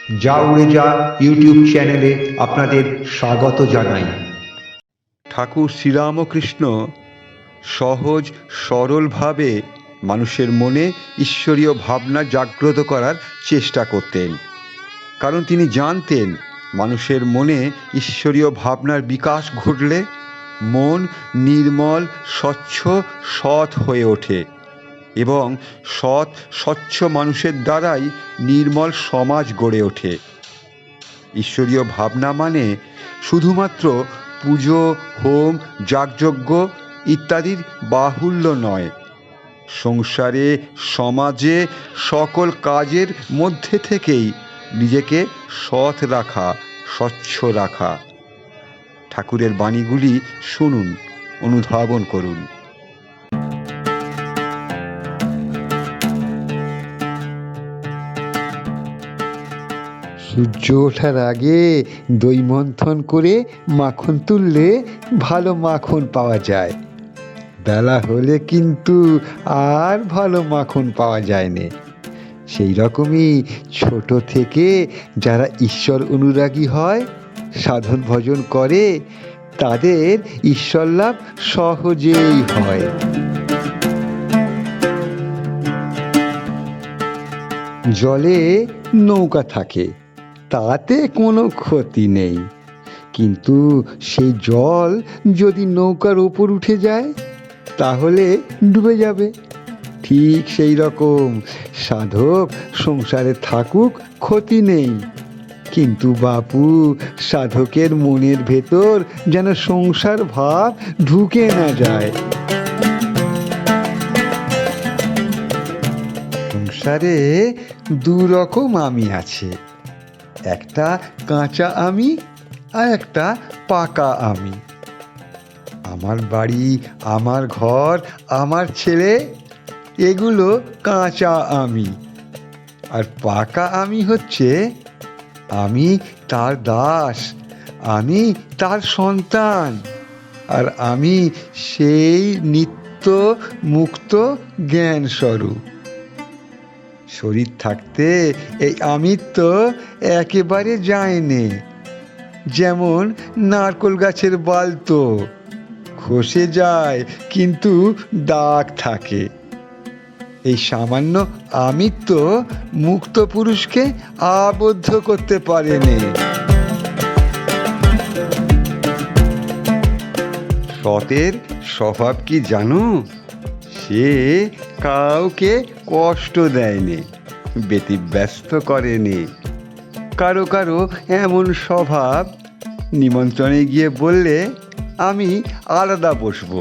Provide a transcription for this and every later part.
যা উড়ে যা ইউটিউব চ্যানেলে আপনাদের স্বাগত জানাই। ঠাকুর শ্রীরামকৃষ্ণ সহজ সরলভাবে মানুষের মনে ঈশ্বরীয় ভাবনা জাগ্রত করার চেষ্টা করতেন, কারণ তিনি জানতেন মানুষের মনে ঈশ্বরীয় ভাবনার বিকাশ ঘটলে মন নির্মল, স্বচ্ছ, সৎ হয়ে ওঠে এবং সৎ স্বচ্ছ মানুষের দ্বারাই নির্মল সমাজ গড়ে ওঠে। ঈশ্বরীয় ভাবনা মানে শুধুমাত্র পুজো, হোম, যাগযজ্ঞ ইত্যাদির বাহুল্য নয়, সংসারে, সমাজে সকল কাজের মধ্যে থেকেই নিজেকে সৎ রাখা, স্বচ্ছ রাখা। ঠাকুরের বাণীগুলি শুনুন, অনুধাবন করুন। সূর্য ওঠার আগে দই মন্থন করে মাখন তুললে ভালো মাখন পাওয়া যায়। বেলা হলে কিন্তু আর ভালো মাখন পাওয়া যায় না। সেই রকমই ছোট থেকে যারা ঈশ্বর অনুরাগী হয়, সাধন ভজন করে, তাদের ঈশ্বর লাভ সহজেই হয়। জলে নৌকা থাকে, তাতে কোনো ক্ষতি নেই, কিন্তু সেই জল যদি নৌকার ওপর উঠে যায় তাহলে ডুবে যাবে। ঠিক সেই রকম সাধক সংসারে থাকুক, ক্ষতি নেই, কিন্তু বাপু সাধকের মনের ভেতর যেন সংসার ভাব ঢুকে না যায়। সংসারে দু রকম আমি আছে, একটা কাঁচা আমি আর একটা পাকা আমি। আমার বাড়ি, আমার ঘর, আমার ছেলে, এগুলো কাঁচা আমি। আর পাকা আমি হচ্ছে আমি তার দাস, আমি তার সন্তান, আর আমি সেই নিত্য মুক্ত জ্ঞান স্বরূপ। শরীর থাকতে এই আমিত্ব একেবারে যায়নি। যেমন নারকোল গাছের বালতো খসে যায়, কিন্তু দাগ থাকে। এই সামান্য আমিত্ব মুক্ত পুরুষকে আবদ্ধ করতে পারেনি। সতের স্বভাব কি জানো? সে কাউকে কষ্ট দেয়নি, ব্যতিব্যস্ত করেনি। কারো কারো এমন স্বভাব, নিমন্ত্রণে গিয়ে বললে আমি আলাদা বসবো।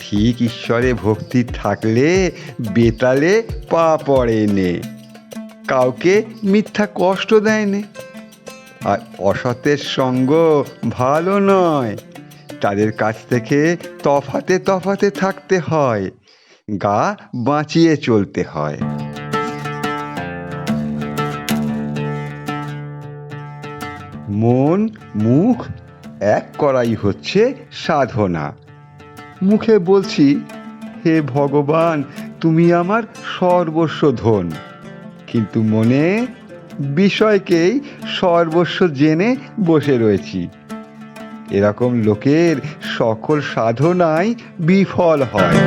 ঠিক ঈশ্বরে ভক্তি থাকলে বেতালে পা পড়েনি, কাউকে মিথ্যা কষ্ট দেয়নি। আর অসতের সঙ্গ ভালো নয়, তাদের কাছ থেকে তফাতে তফাতে থাকতে হয়, গা বাঁচিয়ে চলতে হয়। মন মুখ এক করাই হচ্ছে সাধনা। মুখে বলছি, হে ভগবান তুমি আমার সর্বস্ব ধন, কিন্তু মনে বিষয়কেই সর্বস্ব জেনে বসে রয়েছি। এরকম লোকের সকল সাধনাই বিফল হয়।